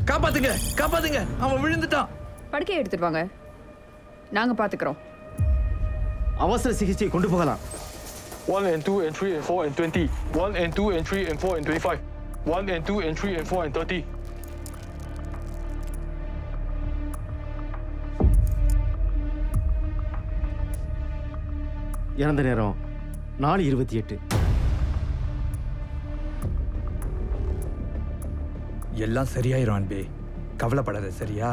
காப்பாத்துங்க காப்பாத்துங்க, அவன் விழுந்துட்டான். படுக்கையை எடுத்துட்டு வாங்க, நாங்க பாத்துக்கிறோம். அவசர சிகிச்சை கொண்டு போகலாம். 1 and 2 and 3 and 4 and 20. 1 and 2 and 3 and 4 and 25. 1 and 2 and 3 and 4 and 30. இறந்த நேரம் 4:28. எல்லாம் சரியாயிரும் அன்பே, கவலைப்படாத, சரியா?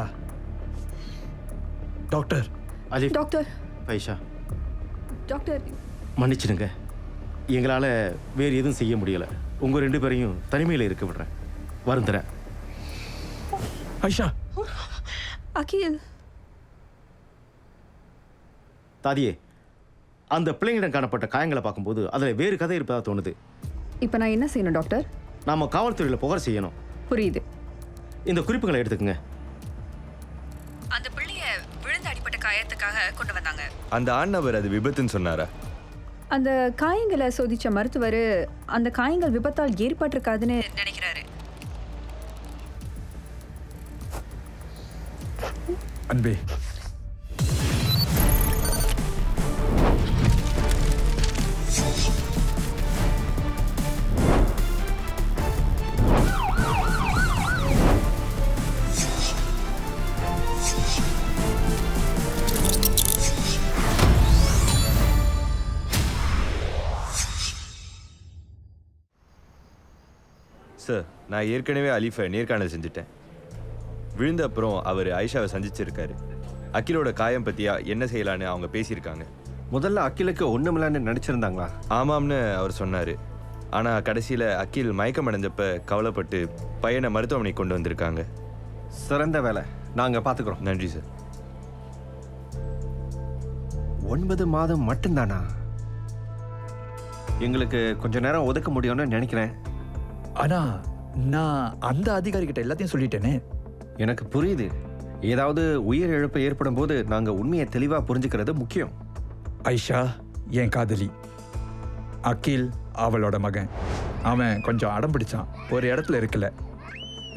டாக்டர். அலிஃப், டாக்டர். பைஷா, டாக்டர். மன்னிச்சிடுங்க, எங்களால் வேறு எதுவும் செய்ய முடியலை. உங்கள் 2 பேரையும் தனிமையில் இருக்க விடுறேன். வருந்துறேன். ஐஷா. அகில். தாதியே, அந்த பிள்ளைங்களிடம் காணப்பட்ட காயங்களை பார்க்கும்போது அதில் வேறு கதை இருப்பதாக தோணுது. இப்போ நான் என்ன செய்யணும் டாக்டர்? நாம் காவல்துறையில் புகார் செய்யணும். புரியுது. இந்த குறிப்புகளை எடுத்துக்கங்க. அந்த பிள்ளைய விழுந்து அடிப்பட்ட காயத்துக்காக கொண்டு வந்தாங்க. அந்த ஆண்டவர் அது விபத்துன்னு சொன்னாரா? அந்த காயங்களை சோதிச்ச மருத்துவர் அந்த காயங்கள் விபத்தால் ஏற்பட்டிருக்காதுன்னு நினைக்கிறாரு. அன்பே, சார், நான் ஏற்கனவே அலீஃபை நேர்காணல் செஞ்சுட்டேன். விழுந்த அப்புறம் அவர் ஆயிஷாவை சந்திச்சிருக்காரு. அகிலோட காயம் பற்றியா என்ன செய்யலான்னு அவங்க பேசியிருக்காங்க. முதல்ல அகிலுக்கு ஒன்றுமில்லன்னு நினச்சிருந்தாங்களா? ஆமாம்னு அவர் சொன்னார். ஆனால் கடைசியில் அகில் மயக்கம் அடைஞ்சப்ப கவலைப்பட்டு பையனை மருத்துவமனைக்கு கொண்டு வந்திருக்காங்க. சிறந்த வேலை, நாங்கள் பார்த்துக்குறோம். நன்றி சார். 9 மாதம் மட்டும்தானா? எங்களுக்கு கொஞ்ச நேரம் ஒதுக்க முடியும்னு நினைக்கிறேன். ஆனா நான் அந்த அதிகாரிகிட்ட எல்லாத்தையும் சொல்லிட்டேனே. எனக்கு புரியுது. ஏதாவது உயிர் இழப்பு ஏற்படும் போது நாங்கள் உண்மையை தெளிவாக புரிஞ்சுக்கிறது முக்கியம். ஐஷா என் காதலி, அகில் அவளோட மகன். அவன் கொஞ்சம் அடம் பிடிச்சான், ஒரு இடத்துல இருக்கல.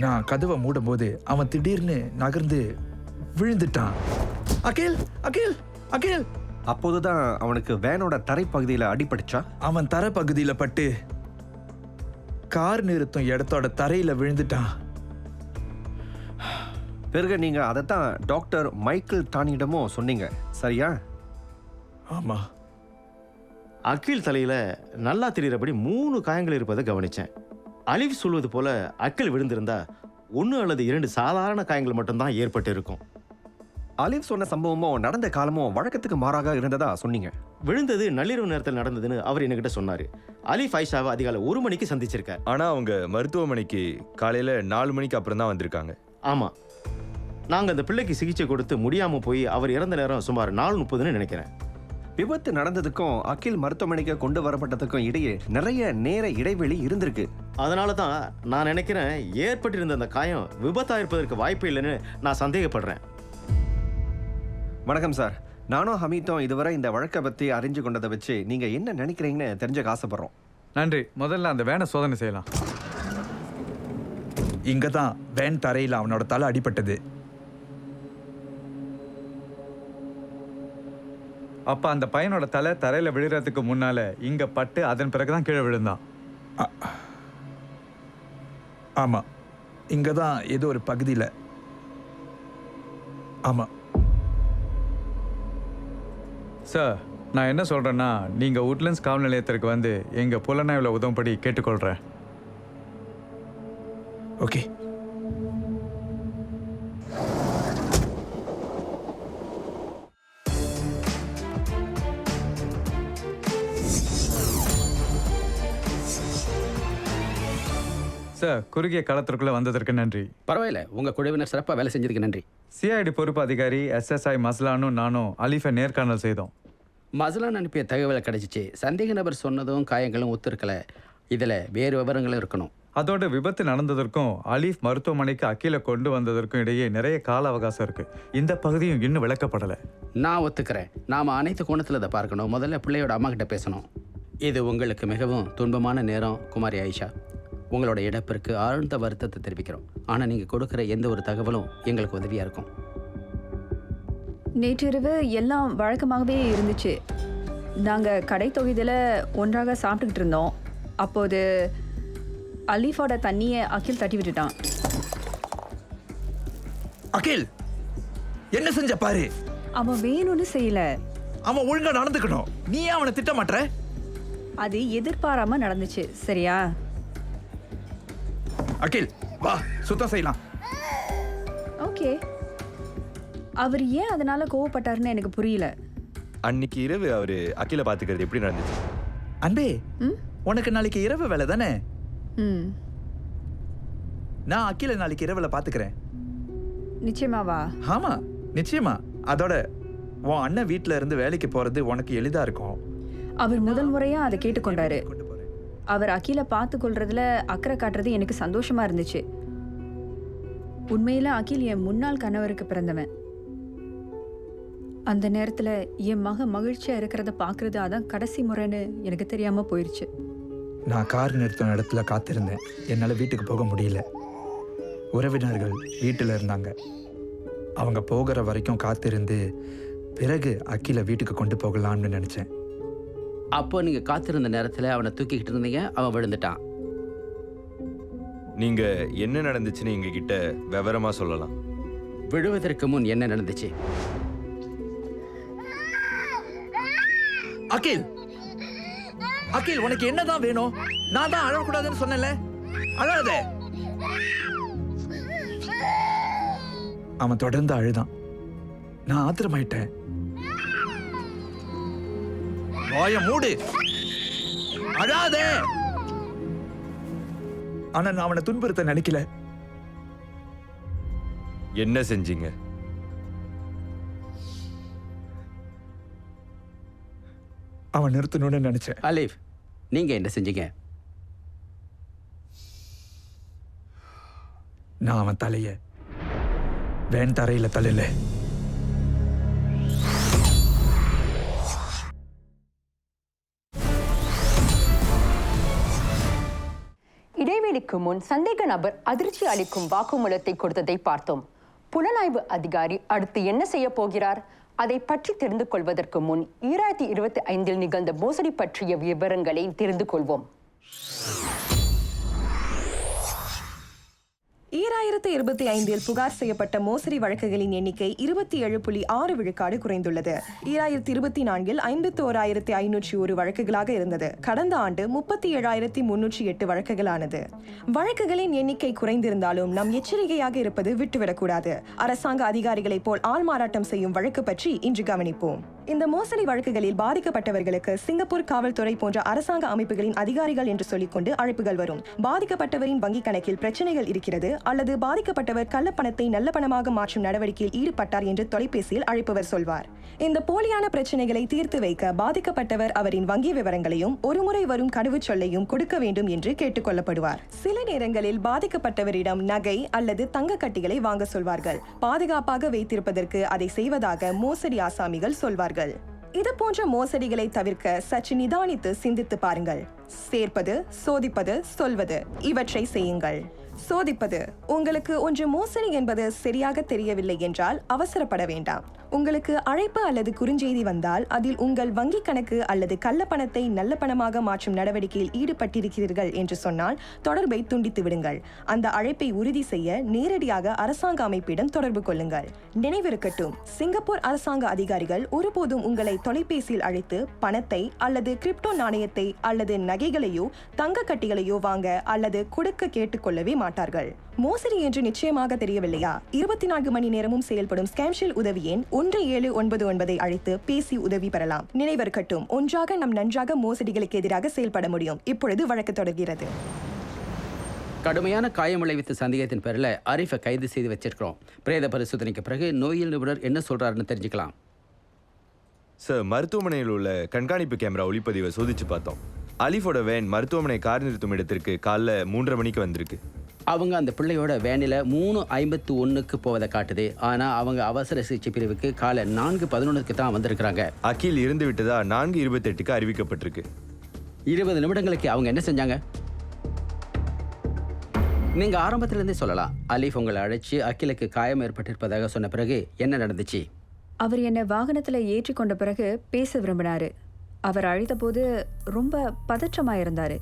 நான் கதவை மூடும் போது அவன் திடீர்னு நகர்ந்து விழுந்துட்டான். அகில் அகில் அகில். அப்போதுதான் அவனுக்கு வேனோட தரைப்பகுதியில் அடிபட்டுச்சா? அவன் தரை பகுதியில் பட்டு கார் நிறுத்தும் இடத்தோட தரையில விழுந்துட்டான். பிறகு நீங்கள் அதைத்தான் டாக்டர் மைக்கேல் டானியிடமும் சொன்னீங்க, சரியா? ஆமா. அகில் தலையில் நல்லா தெரிகிறபடி 3 காயங்கள் இருப்பதை கவனித்தேன். அலிஃப் சொல்வது போல அகில் விழுந்திருந்தா 1 அல்லது 2 சாதாரண காயங்கள் மட்டும்தான் ஏற்பட்டு இருக்கும். அலிஃப் சொன்ன சம்பவமும் நடந்த காலமும் வழக்கத்துக்கு மாறாக இருந்ததா சொன்னீங்க. விழுந்தது நள்ளிரவு நேரத்தில் நடந்ததுன்னு அவர் என்கிட்ட சொன்னார். அலிஃப் ஆயிஷாவை அதிகாலை 1 மணிக்கு சந்திச்சிருக்கார். ஆனால் அவங்க மருத்துவமனைக்கு காலையில் 4 மணிக்கு அப்புறம் தான் வந்திருக்காங்க. ஆமாம், நாங்கள் அந்த பிள்ளைக்கு சிகிச்சை கொடுத்து முடியாமல் போய் அவர் இறந்த நேரம் சுமார் 4:30ன்னு நினைக்கிறேன். விபத்து நடந்ததுக்கும் அகில் மருத்துவமனைக்கு கொண்டு வரப்பட்டதுக்கும் இடையே நிறைய நேர இடைவெளி இருந்திருக்கு. அதனால தான் நான் நினைக்கிறேன் ஏற்பட்டிருந்த அந்த காயம் விபத்தாக இருப்பதற்கு வாய்ப்பு இல்லைன்னு நான் சந்தேகப்படுறேன். வணக்கம் சார், நானும் ஹமீத்தும் இதுவரை இந்த வழக்கை பற்றி அறிஞ்சு கொண்டதை வச்சு நீங்கள் என்ன நினைக்கிறீங்கன்னு தெரிஞ்சுக்க ஆசைப்படுறோம். நன்றி. முதல்ல அந்த வேனை சோதனை செய்யலாம். இங்க தான் வேன் தரையில் அவனோட தலை அடிபட்டது. அப்ப அந்த பையனோட தலை தரையில விழுறதுக்கு முன்னால இங்க பட்டு அதன் பிறகுதான் கீழே விழுந்தான். ஆமா, இங்க தான் ஏதோ ஒரு பகுதியில். ஆமா சார், நான் என்ன சொல்றேன்னா, நீங்க உட்லண்ட்ஸ் காவல் நிலையத்திற்கு வந்து எங்க புலனாய்வுல உதவும்படி கேட்டுக்கொள்றேன். ஓகே. சார், குறுகிய காலத்திற்குள்ள வந்ததற்கு நன்றி. பரவாயில்ல, உங்கள் குழுவினர் சிறப்பாக வேலை செஞ்சதுக்கு நன்றி. சிஐடி பொறுப்பு அதிகாரி SSI மஸ்லானும் நானும் அலிஃபை நேர்காணல் செய்தோம். மஸ்லான் அனுப்பிய தகவலை கிடைச்சிச்சு. சந்தேக நபர் சொன்னதும் காயங்களும் ஒத்துருக்கல. இதில் வேறு விவரங்களும் இருக்கணும். அதோட விபத்து நடந்ததற்கும் அலீஃப் மருத்துவமனைக்கு அகிலை கொண்டு வந்ததற்கும் இடையே நிறைய கால அவகாசம் இருக்கு. இந்த பகுதியும் இன்னும் விளக்கப்படலை. நான் ஒத்துக்கிறேன். நாம் அனைத்து கோணத்தில் இதை பார்க்கணும். முதல்ல பிள்ளையோட அம்மா கிட்ட பேசணும். இது உங்களுக்கு மிகவும் துன்பமான நேரம் குமாரி ஆயிஷா. உங்களோட இழப்பிற்கு ஆழ்ந்த வருத்தத்தை தெரிவிக்கிறோம். ஆனால் நீங்கள் கொடுக்குற எந்த ஒரு தகவலும் எங்களுக்கு உதவியாக இருக்கும். நேற்றிரவு எல்லாம் வழக்கமாகவே இருந்துச்சு. நாங்கள் கடை தொகுதியில் ஒன்றாக சாப்பிட்டுக்கிட்டு இருந்தோம். அப்போது அலீஃபோட தண்ணியை அகில் தட்டி விட்டுட்டான். அகில் என்ன செஞ்ச பாரு. அவன் வேணும்னு செய்யல. அவன் ஒழுங்கா நடந்துக்கணும். நீ ஏன் அவனை திட்ட மாட்ற? அது எதிர்பாராம நடந்துச்சு, சரியா? அகில் வா, சுத்தம் செய்யலாம். ஓகே. அவர் ஏன் அதனால கோவப்பட்டாருன்னு எனக்கு புரியல. அன்னைக்கு இரவு அவரு அகிலை பாத்துக்கிறது எப்படி நடந்துச்சு? அன்பே, உனக்கு நாளைக்கு இரவு வேலை தானே? ம், நான் அகிலை நாளைக்கு இரவுல பாத்துக்கிறேன். நிச்சயமாவா? ஆமா, நிச்சயமா. அதோட உன் அண்ணன் வீட்டுல இருந்து வேலைக்கு போறது உனக்கு எளிதா இருக்கும். அவர் முதல் முறையா அதை கேட்டுக்கொண்டாரு. கொண்டு போறேன். அவர் அகிலை பார்த்து கொள்றதுல அக்கறை காட்டுறது எனக்கு சந்தோஷமா இருந்துச்சு. உண்மையில அகில் என் முன்னாள் கணவருக்கு பிறந்தவன். அந்த நேரத்துல என் மகன் மகிழ்ச்சியா இருக்கிறத பாக்குறது அதான் கடைசி முறைன்னு எனக்கு தெரியாம போயிருச்சு. நான் கார் நிறுத்தின இடத்துல காத்திருந்தேன். என்னால வீட்டுக்கு போக முடியல. உறவினர்கள் வீட்டுல இருந்தாங்க. அவங்க போகிற வரைக்கும் காத்திருந்து பிறகு அகிலை வீட்டுக்கு கொண்டு போகலாம்னு நினைச்சேன். அப்போ நீங்கள் காத்திருந்த நேரத்தில் அவனை தூக்கிக்கிட்டு இருந்தீங்க, அவன் விழுந்துட்டான். நீங்க என்ன நடந்துச்சுன்னு எங்க கிட்ட விவரமா சொல்லலாம். விழுவதற்கு முன் என்ன நடந்துச்சு? அகில், அகில் உனக்கு என்னதான் வேணும்? நான் தான் அழக்கூடாதுன்னு சொன்னேன்ல, அழாத. அவன் தொடர்ந்து அழுதான். நான் ஆத்திரமாயிட்டேன். வாய மூடு, அழாத. ஆனா நான் அவனை துன்புறுத்த நினைக்கல. என்ன செஞ்சீங்க? அவன் நிறுத்தணும்னு நினைச்சேன். அலீஃப், நீங்கள் என்ன செஞ்சீங்க? நான் அவன் தலைய வேன் தரையில தள்ளல. இடைவெளிக்கு முன் சந்தேக நபர் அதிர்ச்சி அளிக்கும் வாக்குமூலத்தை கொடுத்ததை பார்த்தோம். புலனாய்வு அதிகாரி அடுத்து என்ன செய்ய போகிறார்? அதை பற்றி தெரிந்து கொள்வதற்கு முன் 2025 நிகழ்ந்த மோசடி பற்றிய விவரங்களை தெரிந்து கொள்வோம். 2025 புகார் செய்யப்பட்ட மோசடி வழக்குகளின் எண்ணிக்கை 27.6 விழுக்காடு குறைந்துள்ளது. 2024 51,501 வழக்குகளாக இருந்தது. கடந்த ஆண்டு 37,308 வழக்குகளானது. வழக்குகளின் எண்ணிக்கை குறைந்திருந்தாலும் நம் எச்சரிக்கையாக இருப்பது விட்டுவிடக்கூடாது. அரசாங்க அதிகாரிகளைப் போல் ஆள்மாறாட்டம் செய்யும் வழக்கு பற்றி இன்று கவனிப்போம். இந்த மோசடி வழக்குகளில் பாதிக்கப்பட்டவர்களுக்கு சிங்கப்பூர் காவல்துறை போன்ற அரசாங்க அமைப்புகளின் அதிகாரிகள் என்று சொல்லிக்கொண்டு அழைப்புகள் வரும். பாதிக்கப்பட்டவரின் வங்கிக் கணக்கில் பிரச்சனைகள் இருக்கிறது அல்லது பாதிக்கப்பட்டவர் கள்ளப்பணத்தை நல்ல பணமாக மாற்றும் நடவடிக்கையில் ஈடுபட்டார் என்று தொலைபேசியில் அழைப்பவர் சொல்வார். இந்த போலியான பிரச்சனைகளை தீர்த்து வைக்க பாதிக்கப்பட்டவர் அவரின் வங்கி விவரங்களையும் ஒருமுறை வரும் கடவுச் சொல்லையும் கொடுக்க வேண்டும் என்று கேட்டுக் கொள்ளப்படுவார். சில நேரங்களில் பாதிக்கப்பட்டவரிடம் நகை அல்லது தங்க கட்டிகளை வாங்க சொல்வார்கள். பாதுகாப்பாக வைத்திருப்பதற்கு அதை செய்வதாக மோசடி ஆசாமிகள் சொல்வார்கள். இது போன்ற மோசடிகளை தவிர்க்க சற்று நிதானித்து சிந்தித்து பாருங்கள். சேர்ப்பது, சோதிப்பது, சொல்வது இவற்றை செய்யுங்கள். சோதிப்பது. உங்களுக்கு ஒன்று மோசடி என்பது சரியாக தெரியவில்லை என்றால் அவசரப்பட வேண்டாம். உங்களுக்கு அழைப்பு அல்லது குறுஞ்செய்தி வந்தால் அதில் உங்கள் வங்கிக் கணக்கு அல்லது கள்ளப்பணத்தை நல்ல பணமாக மாற்றும் நடவடிக்கையில் ஈடுபட்டிருக்கிறீர்கள் என்று சொன்னால் தொடர்பை துண்டித்து விடுங்கள். அந்த அழைப்பை உறுதி செய்ய நேரடியாக அரசாங்க அமைப்பிடம் தொடர்பு கொள்ளுங்கள். நினைவிருக்கட்டும், சிங்கப்பூர் அரசாங்க அதிகாரிகள் ஒருபோதும் உங்களை தொலைபேசியில் அழைத்து பணத்தை அல்லது கிரிப்டோ நாணயத்தை அல்லது நகைகளையோ தங்க கட்டிகளையோ வாங்க அல்லது கொடுக்க கேட்டுக்கொள்ளவே மாட்டார்கள். மோசடி என்று நிச்சயமாக தெரியவில்லையா? 24 மணி நேரமும் செயல்படும் ஸ்கேம்ஷில் உதவி எண் 1799 அழைத்து பேசி உதவி பெறலாம். நினைவிருக்கட்டும், ஒன்றாக நம் நன்றாக மோசடிகளுக்கு எதிராக செயல்பட முடியும். இப்பொழுது வழக்கு தொடர்கிறது. கடுமையான காயம் விளைவித்த சந்தேகத்தின் பேரில் அரிஃபை கைது செய்து வச்சிருக்கிறோம். பிரேத பரிசோதனைக்கு பிறகு நோயியல் நிபுணர் என்ன சொல்றாருன்னு தெரிஞ்சுக்கலாம். சார், மருத்துவமனையில் உள்ள கண்காணிப்பு கேமரா ஒளிப்பதிவை சோதிச்சு பார்த்தோம். அலீஃபோட வேன் மருத்துவமனை கார் நிறுத்தும் இடத்திற்கு காலைல 3:30 மணிக்கு வந்திருக்கு. அவங்க அந்த பிள்ளையோட வேனில் 3:51 போவதை காட்டுது. ஆனால் அவங்க அவசர சிகிச்சை பிரிவுக்கு காலை 4:11 தான் வந்திருக்கிறாங்க. அகில் இறந்து விட்டதா 4:28 அறிவிக்கப்பட்டிருக்கு. 20 நிமிடங்களுக்கு அவங்க என்ன செஞ்சாங்க? நீங்க ஆரம்பத்திலிருந்தே சொல்லலாம். அலீஃப் உங்களை அழைச்சி அகிலுக்கு காயம் ஏற்பட்டிருப்பதாக சொன்ன பிறகு என்ன நடந்துச்சு? அவர் என்னை வாகனத்தில் ஏற்றி கொண்ட பிறகு பேச விரும்பினாரு. அவர் அழைத்த போது ரொம்ப பதற்றமா இருந்தாரு.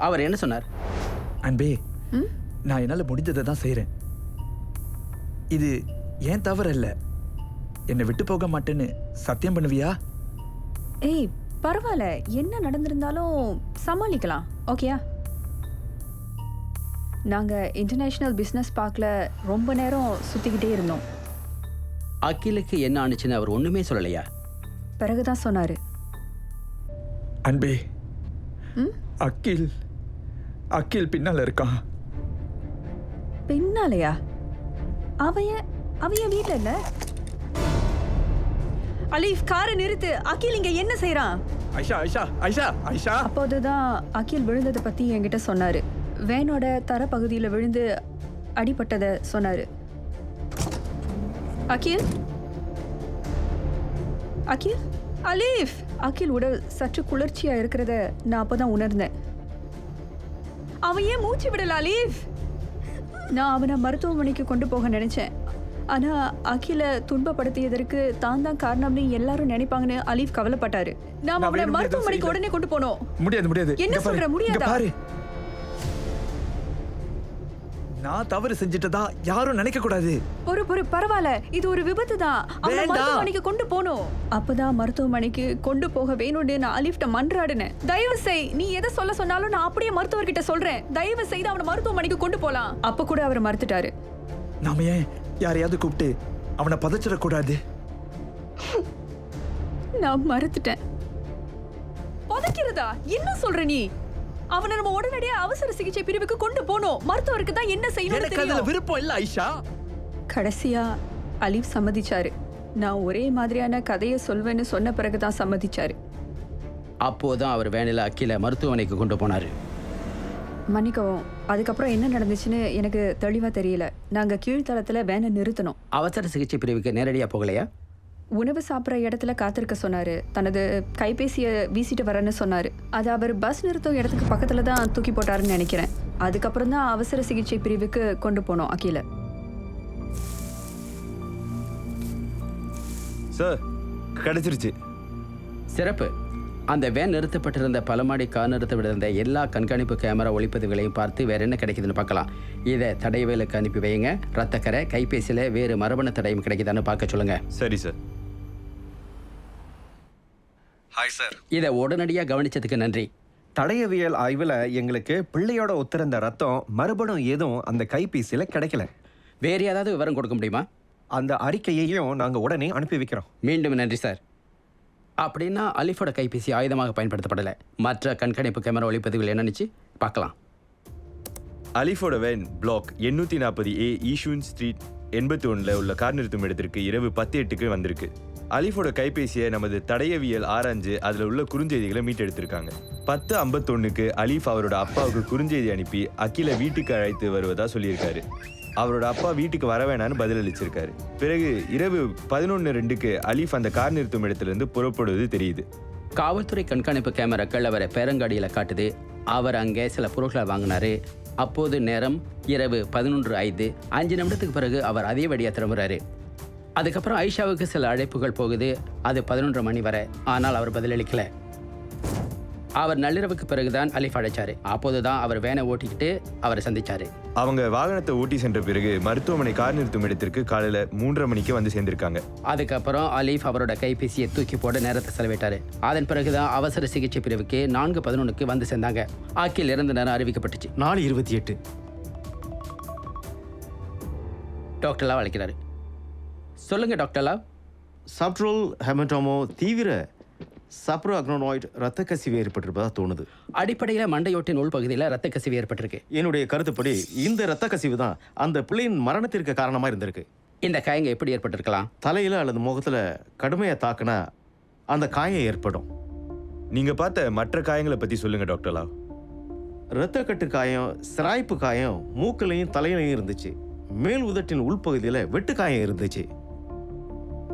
அவர் என்ன சொன்னார்? அன்பே, நான் என்னால் முடிஞ்சதை தான் செய்கிறேன். இது ஏன் தவறு இல்லை. என்னை விட்டு போக மாட்டேன்னு சத்தியம் பண்ணுவியா? ஏய் பரவாயில்ல, என்ன நடந்திருந்தாலும் சமாளிக்கலாம். ஓகேயா? நாங்கள் இன்டர்நேஷ்னல் பிஸ்னஸ் பார்க்கில் ரொம்ப நேரம் சுற்றிக்கிட்டே இருந்தோம். அகிலுக்கு என்ன ஆணுச்சுன்னு அவர் ஒண்ணுமே சொல்லலையா? பிறகுதான் சொன்னாரு. அன்பே, அகில் அகில் பின்னால் இருக்கான். பின்னாலையா? அவைய வீட்டில் இல்லை. அலீஃப், காரை நிறுத்து. அகில் இங்க என்ன செய்யறான்? ஐஷா ஐஷா ஐஷா ஐஷா. அப்போதுதான் அகில் விழுந்ததை பத்தி என்கிட்ட சொன்னாரு. வேனோட தர பகுதியில் விழுந்து அடிபட்டதை சொன்னாரு. அகில் அகில் அலீஃப். அகில் உடல் சற்று குளிர்ச்சியா இருக்கிறத நான் அப்பதான் உணர்ந்தேன். அவன் ஏன் மூச்சு விடல அலீஃப்? நான் அவனை மருத்துவமனைக்கு கொண்டு போக நினைச்சேன். ஆனா அகில துன்பப்படுத்தியதற்கு தான் காரணம்னு எல்லாரும் நினைப்பாங்கன்னு அலீஃப் கவலைப்பட்டாரு. நாம அவனை மருத்துவமனைக்கு உடனே கொண்டு போனோம். முடியாது. என்ன சொல்ற? முடியாதா? நான் தவறு செஞ்சிட்டதா யாரும் நினைக்க கூடாது. பரவாயில்ல, இது ஒரு விபத்து தான். அவனை மருத்துவமனைக்கு கொண்டு போனோம். அப்பதான் மருத்துவமனைக்கு கொண்டு போக வேணும்னு நான் அலீஃப்ட மன்றாடினேன். தயவு செய், நீ எதை சொல்ல சொன்னாலும் நான் அப்படியே மருத்துவர்கிட்ட சொல்றேன். தயவு செய்து அவனை மருத்துவமனைக்கு கொண்டு போலாம். அப்ப கூட அவர் மறுத்துட்டாரு. நாம ஏன் யாரையாவது கூப்பிட்டு அவனை பதச்சிடக்கூடாது? நான் மறுத்துட்டேன். பதக்கிறதா? என்ன சொல்ற நீ? அவனை நம்ம உடனடியா அவசர சிகிச்சை பிரிவுக்கு கொண்டு போனோம். மருத்துவருக்கு தான் என்ன செய்யணும்னு தெரியும். விருப்பம் இல்ல ஐஷா. கடைசியா அலீஃப் சம்மதிச்சாரு. நான் ஒரே மாதிரியான கதையை சொல்வேன்னு சொன்ன பிறகுதான் சம்மதிச்சாரு. அப்போதான் அவர் வேனில் அகில மருத்துவமனைக்கு கொண்டு போனாரு. மன்னிக்கவும், அதுக்கப்புறம் என்ன நடந்துச்சுன்னு எனக்கு தெளிவா தெரியல. நாங்க கீழ்த்தளத்துல வேனை நிறுத்தணும். அவசர சிகிச்சை பிரிவுக்கு நேரடியா போகலையா? உணவு சாப்பிட்ற இடத்துல காத்திருக்க சொன்னாரு. தனது கைபேசியை வீசிட்டு வரேன்னு சொன்னாரு. அது அவர் பஸ் நிறுத்தும் இடத்துக்கு பக்கத்துல தான் தூக்கி போட்டாருன்னு நினைக்கிறேன். அதுக்கப்புறம் தான் அவசர சிகிச்சை பிரிவுக்கு கொண்டு போனோம் அகில. சார், கிடைச்சிருச்சு. சிறப்பு. அந்த வேன் நிறுத்தப்பட்டிருந்த பல மாடி கார் நிறுத்தப்பட்டிருந்த எல்லா கண்காணிப்பு கேமரா ஒளிப்பதிவுகளையும் பார்த்து வேற என்ன கிடைக்குதுன்னு பார்க்கலாம். இதை தடயவியலுக்கு அனுப்பி வைங்க. ரத்தக்கரை, கைபேசியில் வேறு மரபணு தடயம் கிடைக்குதான்னு பார்க்க சொல்லுங்க. சரி சார். Hi sir. இதை உடனடியாக கவனிச்சதுக்கு நன்றி. தடயவியல் ஆய்வில் எங்களுக்கு பிள்ளையோட ஒத்திருந்த ரத்தம் மறுபணம் எதுவும் அந்த கைபேசியில் கிடைக்கல. வேறு ஏதாவது விவரம் கொடுக்க முடியுமா? அந்த அறிக்கையையும் நாங்கள் உடனே அனுப்பி வைக்கிறோம். மீண்டும் நன்றி சார். அப்படின்னா அலீஃபோட கைபேசி ஆயுதமாக பயன்படுத்தப்படலை. மற்ற கண்காணிப்பு கேமரா ஒளிப்பதிவுகள் என்னன்னுச்சு பார்க்கலாம். அலீஃபோட van block 840A Yishun street 81 உள்ள கார் நிறுத்தும் இடத்திற்கு இரவு 10:08க்கு வந்திருக்கு. அலீஃபோட கைபேசியை நமது தடயவியல் ஆராய்ஞ்சு அதில் உள்ள குறுஞ்செய்திகளை மீட்டெடுத்திருக்காங்க. 10:51க்கு அலீஃப் அவரோட அப்பாவுக்கு குறுஞ்செய்தி அனுப்பி அகிலை வீட்டுக்கு அழைத்து வருவதா சொல்லியிருக்காரு. அவரோட அப்பா வீட்டுக்கு வர வேணான்னு பதிலளிச்சிருக்காரு. பிறகு இரவு 11:02க்கு அலீஃப் அந்த கார் நிறுத்தும் இடத்திலிருந்து புறப்படுவது தெரியுது. காவல்துறை கண்காணிப்பு கேமராக்கள் அவரை பேரங்காடியில் காட்டுது. அவர் அங்கே சில பொருட்களை வாங்கினாரு. அப்போது நேரம் இரவு 11:05. 5 நிமிடத்துக்கு பிறகு அவர் அதே வழியாக திரும்புறாரு. அதுக்கப்புறம் ஐஷாவுக்கு சில அழைப்புகள் போகுது. அது 11:30 மணி வரை. ஆனால் அவர் பதிலளிக்கல. அவர் நள்ளிரவுக்கு பிறகுதான் அலீஃப் அழைச்சாரு. அப்போதுதான் அவர் வேனை ஓட்டிக்கிட்டு அவரை சந்திச்சாரு. அவங்க வாகனத்தை ஓட்டி சென்ற பிறகு மருத்துவமனை கார் நிறுத்தும் இடத்திற்கு காலையில் 3:30 மணிக்கு வந்து சேர்ந்திருக்காங்க. அதுக்கப்புறம் அலீஃப் அவரோட கைபேசியை தூக்கி போட நேரத்தை செலவிட்டாரு. அதன் பிறகுதான் அவசர சிகிச்சை பிரிவுக்கு 4:11க்கு வந்து சேர்ந்தாங்க. அகில் இறந்த நேரம் அறிவிக்கப்பட்டுச்சு. 4:28. டாக்டர் லாவ் அழைக்கிறாரு. சொல்லுங்க டாக்டர் லாவ். சப்ட்ரோல் ஹெமட்டோமோ தீவிர சப்ரோ அக்னோனாய்டு ரத்த கசிவு ஏற்பட்டிருப்பதா தோணுது. அடிப்படையில் மண்டையோட்டின் உள்பகுதியில் ரத்த கசிவு ஏற்பட்டிருக்கு. என்னுடைய கருத்துப்படி இந்த ரத்த கசிவு தான் அந்த பிள்ளையின் மரணத்திற்கு காரணமா இருந்திருக்கு. இந்த காயங்க எப்படி ஏற்பட்டிருக்கலாம்? தலையில அல்லது முகத்துல கடுமையா தாக்குனா அந்த காயம் ஏற்படும். நீங்க பார்த்த மற்ற காயங்களை பத்தி சொல்லுங்க டாக்டர் லாவ். இரத்தக்கட்டு காயம், சிராய்ப்பு காயம் மூக்கிலையும் தலையிலையும் இருந்துச்சு. மேல் உதட்டின் உள்பகுதியில் வெட்டு காயம் இருந்துச்சு.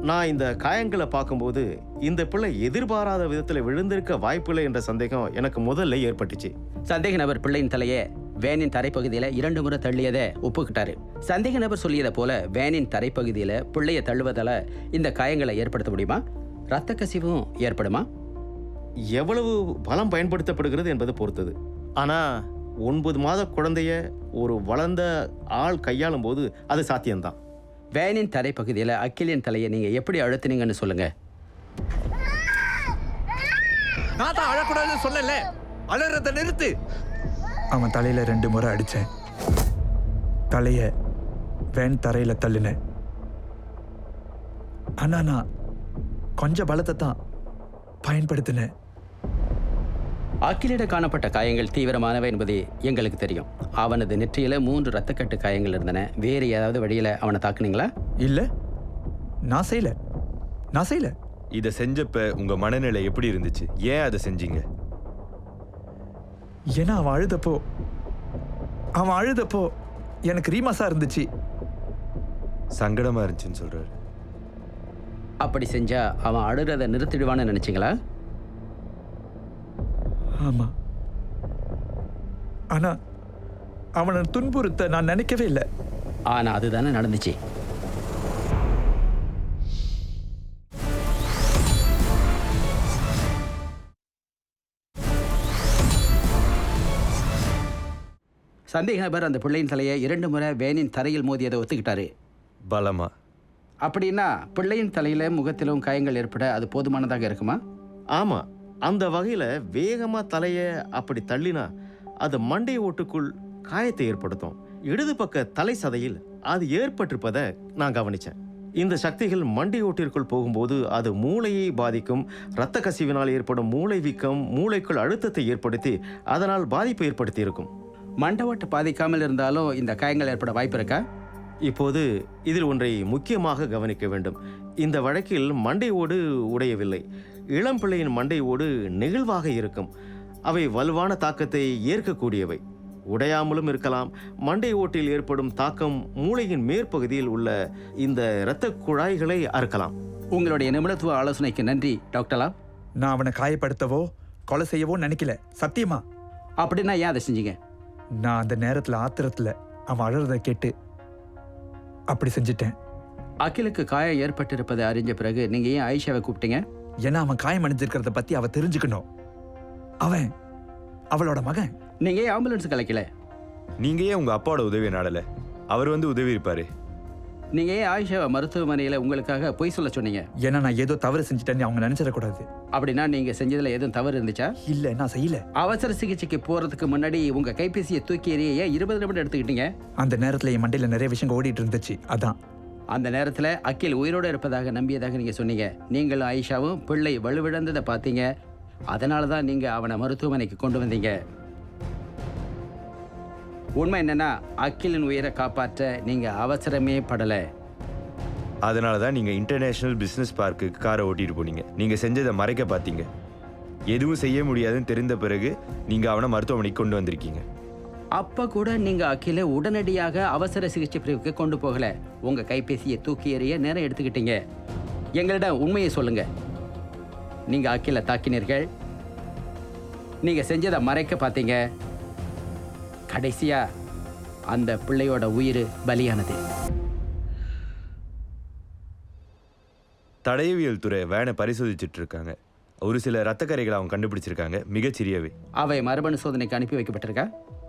நான் இந்த காயங்களை பார்க்கும்போது இந்த பிள்ளை எதிர்பாராத விதத்தில் விழுந்திருக்க வாய்ப்பில்லை என்ற சந்தேகம் எனக்கு முதல்ல ஏற்பட்டுச்சு. சந்தேக நபர் பிள்ளையின் தலையை வேனின் தரைப்பகுதியில் 2 முறை தள்ளியதை ஒப்புக்கிட்டாரு. சந்தேக நபர் சொல்லியதை போல வேனின் தரைப்பகுதியில் பிள்ளையை தள்ளுவதால் இந்த காயங்களை ஏற்படுத்த முடியுமா? இரத்த கசிவும் ஏற்படுமா? எவ்வளவு பலம் பயன்படுத்தப்படுகிறது என்பதை பொறுத்தது. ஆனால் 9 மாத குழந்தைய ஒரு வளர்ந்த ஆள் கையாளும் போது அது சாத்தியம்தான். வேனின் தரைப்பகுதியில் அகிலின் தலையை நீங்கள் எப்படி அழுத்தினீங்கன்னு சொல்லுங்கள். நான் தான் அழக்கூடாதுன்னு சொன்னேன்ல, அழறத நிறுத்து. அவன் தலையில 2 முறை அடிச்சேன். தலைய வேன் தரையில தள்ளினேன். ஆனா நான் கொஞ்சம் பலத்தை தான் பயன்படுத்தினேன். அகிலிட காணப்பட்ட காயங்கள் தீவிரமானவை என்பது எங்களுக்கு தெரியும். அவனது நெற்றியில 3 இரத்தக்கட்டு காயங்கள் இருந்தன. வேறு ஏதாவது வழியில அவனை தாக்குனீங்களா? இல்ல, நான் செய்யல. இதை செஞ்சப்ப உங்க மனநிலை எப்படி இருந்துச்சு? ஏன் அதை செஞ்சீங்க? ஏன்னா அவன் அழுதப்போ எனக்கு ரீமாசா இருந்துச்சு. சங்கடமா இருந்துச்சுன்னு சொல்றாரு. அப்படி செஞ்சா அவன் அழுறதை நிறுத்திடுவான்னு நினைச்சீங்களா? ஆமா, ஆனா அவனை துன்புறுத்த நான் நினைக்கவே இல்லை. ஆனா அதுதானே நடந்துச்சு. சந்தேக நபர் அந்த பிள்ளையின் தலையை 2 முறை வேனின் தரையில் மோதியதை ஒத்துக்கிட்டாரு. பலமா? அப்படின்னா பிள்ளையின் தலையில முகத்திலும் காயங்கள் ஏற்பட அது போதுமானதாக இருக்குமா? ஆமாம், அந்த வகையில் வேகமாக தலையை அப்படி தள்ளினா அது மண்டை ஓட்டுக்குள் காயத்தை ஏற்படுத்தும். இடது பக்க தலை சதையில் அது ஏற்பட்டிருப்பதை நான் கவனித்தேன். இந்த சக்திகள் மண்டை ஓட்டிற்குள் போகும்போது அது மூளையை பாதிக்கும். இரத்த கசிவினால் ஏற்படும் மூளை வீக்கம் மூளைக்குள் அழுத்தத்தை ஏற்படுத்தி அதனால் பாதிப்பு ஏற்படுத்தி இருக்கும். மண்டை ஓட்டு பாதிக்காமல் இருந்தாலும் இந்த காயங்கள் ஏற்பட வாய்ப்பு இருக்கா? இப்போது இதில் ஒன்றை முக்கியமாக கவனிக்க வேண்டும். இந்த வழக்கில் மண்டை ஓடு உடையவில்லை. இளம் பிள்ளையின் மண்டை ஓடு நெகிழ்வாக இருக்கும். அவை வலுவான தாக்கத்தை ஏற்கக்கூடியவை. உடையாமலும் இருக்கலாம். மண்டை ஓட்டில் ஏற்படும் தாக்கம் மூளையின் மேற்பகுதியில் உள்ள இந்த இரத்த குழாய்களை அறுக்கலாம். உங்களுடைய நிபுணத்துவ ஆலோசனைக்கு நன்றி டாக்டரா. நான் அவனை காயப்படுத்தவோ கொலை செய்யவோ நினைக்கல, சத்தியமா. அப்படின்னா ஏன் அதை செஞ்சீங்க? நான் அந்த நேரத்தில் ஆத்திரத்தில் அவன் அழறதை கேட்டு அப்படி செஞ்சிட்டேன். அகிலுக்கு காயம் ஏற்பட்டிருப்பதை அறிஞ்ச பிறகு நீங்க ஏன் ஆயிஷாவை கூப்பிட்டீங்க? ஏன்னா அவன் காயம் அணிஞ்சிருக்கிறத பத்தி அவ தெரிஞ்சுக்கணும். அவன் அவளோட மகன். நீங்க ஏன் ஆம்புலன்ஸ் கலைக்கல? நீங்க ஏன் உங்க அப்பாவோட உதவியை நாடல? அவர் வந்து உதவி இருப்பாரு. நீங்க ஏன் ஆயிஷாவை மருத்துவமனையில உங்களுக்காக பொய் சொல்ல சொன்னீங்க? ஏன்னா நான் ஏதோ தவறு செஞ்சுட்டேன்னு அவங்க நினைச்சிடக்கூடாது. அப்படின்னா நீங்க செஞ்சதுல எதுவும் தவறு இருந்துச்சா? இல்ல, நான் செய்யல. அவசர சிகிச்சைக்கு போறதுக்கு முன்னாடி உங்க கைபேசியை தூக்கி எறிய ஏன் 20 நிமிடம் எடுத்துக்கிட்டீங்க? அந்த நேரத்துல என் மண்டையில நிறைய விஷயங்கள் ஓடிட்டு இருந்துச்சு, அதான். அந்த நேரத்துல அகில் உயிரோடு இருப்பதாக நம்பியதாக நீங்க சொன்னீங்க. நீங்களும் ஆயிஷாவும் பிள்ளை வலுவிழந்ததை பார்த்தீங்க. அதனால தான் நீங்க அவனை மருத்துவமனைக்கு கொண்டு வந்தீங்க. உண்மை என்னன்னா அகிலின் உயிரை காப்பாற்ற நீங்க அவசரமே படல. அதனால தான் நீங்க இன்டர்நேஷனல் பிசினஸ் பார்க்கு காரை ஓட்டிட்டு போனீங்க. நீங்க செஞ்சதை மறைக்க பார்த்தீங்க. எதுவும் செய்ய முடியாதுன்னு தெரிந்த பிறகு நீங்க அவனை மருத்துவமனைக்கு கொண்டு வந்திருக்கீங்க. அப்ப கூட நீங்க அகிலை உடனடியாக அவசர சிகிச்சை பிரிவுக்கு கொண்டு போகல. உங்க கைபேசியை தூக்கி எறிய நேரம் எடுத்துக்கிட்டீங்க. எங்களிடம் உண்மையை சொல்லுங்க. நீங்க அகிலை தாக்கினீர்கள். நீங்க செஞ்சதை மறைக்க பார்த்தீங்க. கடைசியா அந்த பிள்ளையோட உயிர் பலியானது. தடயவியல் துறை வேனை பரிசோதிச்சுட்டு இருக்காங்க. ஒரு சில ரத்தக்கரைகளை அவங்க கண்டுபிடிச்சிருக்காங்க, மிகச்சிறியவை. அவை மரபணு சோதனைக்கு அனுப்பி வைக்கப்பட்டிருக்கா?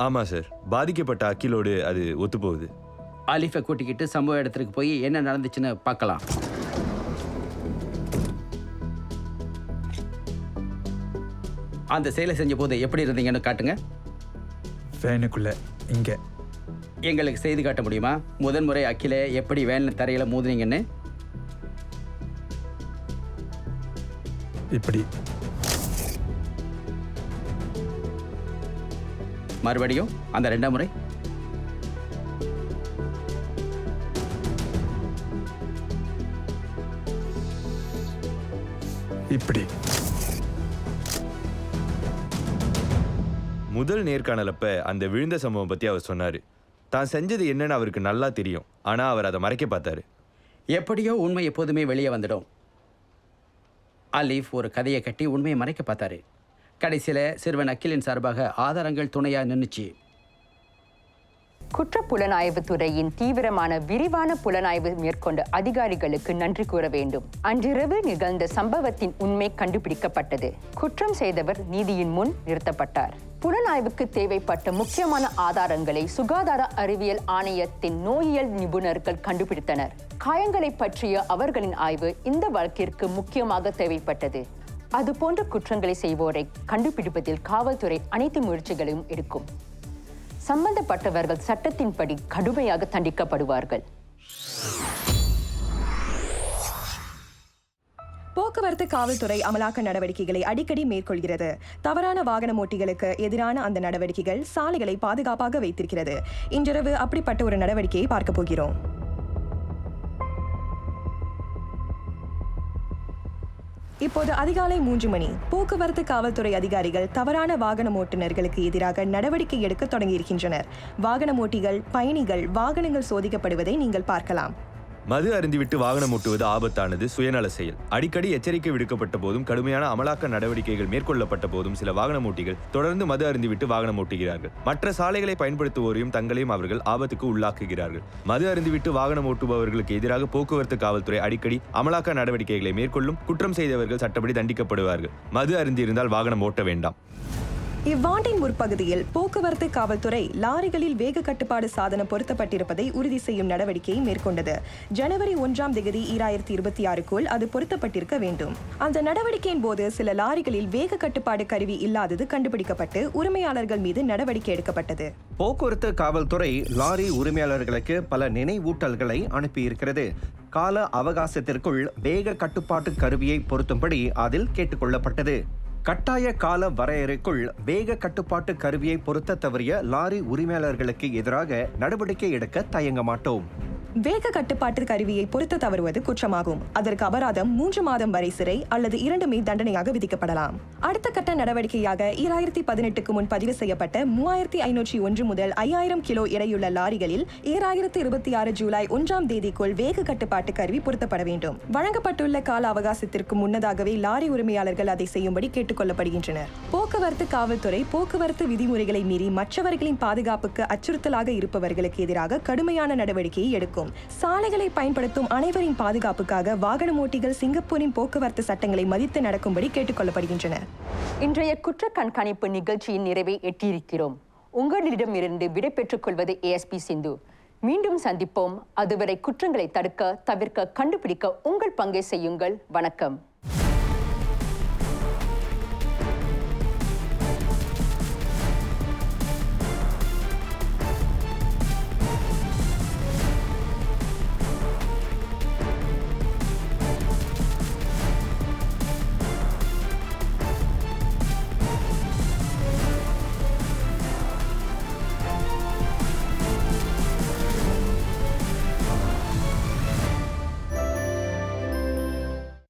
ஆமா சார், பாதிக்கப்பட்ட அகிலோடு அது ஒத்துப்போகுது. அலிஃபை கூட்டிக்கிட்டு சம்பவ இடத்துக்கு போய் என்ன நடந்துச்சுன்னு பார்க்கலாம். அந்த செயலை செஞ்ச போது எப்படி இருந்தீங்கன்னு காட்டுங்க. வேனுக்குள்ள இங்க எங்களுக்கு செய்து காட்ட முடியுமா? முதன்முறை அகில எப்படி வேன் தரையில மோதுனீங்கன்னு? இப்படி மறுபடியும் அந்த 2ஆம் முறை. இப்படி. முதல் நேர்காணலப்ப அந்த விழுந்த சம்பவம் பத்தி அவர் சொன்னாரு. தான் செஞ்சது என்னன்னு அவருக்கு நல்லா தெரியும். ஆனா அவர் அதை மறைக்க பார்த்தாரு. எப்படியோ உண்மை எப்போதுமே வெளியே வந்துடும். அலீஃப் ஒரு கதையை கட்டி உண்மையை மறைக்க பார்த்தாரு. கடைசியில் சிறுவன் அகிலின் சார்பாக ஆதாரங்கள் துணையாக நின்றுச்சு. குற்றப்புலனாய்வு துறையின் தீவிரமான விரிவான புலனாய்வு மேற்கொண்ட அதிகாரிகளுக்கு நன்றி கூற வேண்டும். அன்றிரவு நிகழ்ந்த சம்பவத்தின் உண்மை கண்டுபிடிக்கப்பட்டது. குற்றம் செய்தவர் நீதியின் முன் நிறுத்தப்பட்டார். புலனாய்வுக்கு தேவைப்பட்ட முக்கியமான ஆதாரங்களை சுகாதார அறிவியல் ஆணையத்தின் நோயியல் நிபுணர்கள் கண்டுபிடித்தனர். காயங்களை பற்றிய அவர்களின் ஆய்வு இந்த வழக்கிற்கு முக்கியமாக தேவைப்பட்டது. அதுபோன்ற குற்றங்களை செய்வோரை கண்டுபிடிப்பதில் காவல்துறை அனைத்து முயற்சிகளையும் எடுக்கும். சம்பந்தப்பட்டவர்கள் சட்டத்தின்படி கடுமையாக தண்டிக்கப்படுவார்கள். போக்குவரத்து காவல்துறை அமலாக்க நடவடிக்கைகளை அடிக்கடி மேற்கொள்கிறது. தவறான வாகன ஓட்டிகளுக்கு எதிரான அந்த நடவடிக்கைகள் சாலைகளை பாதுகாப்பாக வைத்திருக்கிறது. இன்றிரவு அப்படிப்பட்ட ஒரு நடவடிக்கையை பார்க்க போகிறோம். இப்போது அதிகாலை 3 மணி. போக்குவரத்து காவல்துறை அதிகாரிகள் தவறான வாகன ஓட்டுநர்களுக்கு எதிராக நடவடிக்கை எடுக்க தொடங்கியிருக்கின்றனர். வாகன ஓட்டிகள், பயணிகள், வாகனங்கள் சோதிக்கப்படுவதை நீங்கள் பார்க்கலாம். மது அருந்திவிட்டு வாகனம் ஓட்டுவது ஆபத்தானது, சுயநல செயல். அடிக்கடி எச்சரிக்கை விடுக்கப்பட்ட போதும் கடுமையான அமலாக்க நடவடிக்கைகள் மேற்கொள்ளப்பட்ட போதும் சில வாகன ஓட்டிகள் தொடர்ந்து மது அருந்திவிட்டு வாகனம் ஓட்டுகிறார்கள். மற்ற சாலைகளை பயன்படுத்துவோரையும் தங்களையும் அவர்கள் ஆபத்துக்கு உள்ளாக்குகிறார்கள். மது அருந்திவிட்டு வாகனம் ஓட்டுபவர்களுக்கு எதிராக போக்குவரத்து காவல்துறை அடிக்கடி அமலாக்க நடவடிக்கைகளை மேற்கொள்ளும். குற்றம் செய்தவர்கள் சட்டப்படி தண்டிக்கப்படுவார்கள். மது அருந்தியிருந்தால் வாகனம் ஓட்ட வேண்டாம். இவ்வாண்டின் முற்பகுதியில் போக்குவரத்து காவல்துறை லாரிகளில் வேக கட்டுப்பாடு சாதனம் பொருத்தப்பட்டிருப்பதை உறுதி செய்யும் நடவடிக்கையை மேற்கொண்டது. ஜனவரி 1 2026க்குள் அது பொருத்தப்பட்டிருக்க வேண்டும். அந்த நடவடிக்கையின் போது சில லாரிகளில் வேக கட்டுப்பாடு கருவி இல்லாதது கண்டுபிடிக்கப்பட்டு உரிமையாளர்கள் மீது நடவடிக்கை எடுக்கப்பட்டது. போக்குவரத்து காவல்துறை லாரி உரிமையாளர்களுக்கு பல நினைவூட்டல்களை அனுப்பியிருக்கிறது. கால அவகாசத்திற்குள் வேக கட்டுப்பாட்டு கருவியை பொருத்தும்படி அதில் கேட்டுக்கொள்ளப்பட்டது. கட்டாய கால வரையறைக்குள் வேக கட்டுப்பாட்டு கருவியை பொருத்த தவறிய லாரி உரிமையாளர்களுக்கு எதிராக நடவடிக்கை எடுக்க தயங்க மாட்டோம். வேக கட்டுப்பாட்டு கருவியை பொருத்த தவறுவது குற்றமாகும். அதற்கு அபராதம் 3 மாதம் வரை சிறை அல்லது 2மே தண்டனையாக விதிக்கப்படலாம். அடுத்த கட்ட நடவடிக்கையாக 2018க்கு முன் பதிவு செய்யப்பட்ட 3501 முதல் 5000 கிலோ எடையுள்ள லாரிகளில் 2026 ஜூலை 1 தேதிக்குள் வேக கட்டுப்பாட்டு கருவி பொருத்தப்பட வேண்டும். வழங்கப்பட்டுள்ள கால அவகாசத்திற்கு முன்னதாகவே லாரி உரிமையாளர்கள் அதை செய்யும்படி கேட்டுக் கொள்ளப்படுகின்றனர். போக்குவரத்து காவல்துறை போக்குவரத்து விதிமுறைகளை மீறி மற்றவர்களின் பாதுகாப்புக்கு அச்சுறுத்தலாக இருப்பவர்களுக்கு எதிராக கடுமையான நடவடிக்கையை எடுக்கும். சாலைகளை பயன்படுத்தும் அனைவரின் பாதுகாப்புக்காக வாகன ஓட்டிகள் சிங்கப்பூரின் போக்குவரத்து சட்டங்களை மதித்து நடக்கும்படி கேட்டுக் கொள்ளப்படுகின்றனர். இன்றைய குற்ற கண்காணிப்பு நிகழ்ச்சியின் நிறைவை எட்டியிருக்கிறோம். உங்களிடமிருந்து விடை பெற்றுக் கொள்வது ASP சிந்து. மீண்டும் சந்திப்போம். அதுவரை குற்றங்களை தடுக்க, தவிர்க்க, கண்டுபிடிக்க உங்கள் பங்கை செய்யுங்கள். வணக்கம்.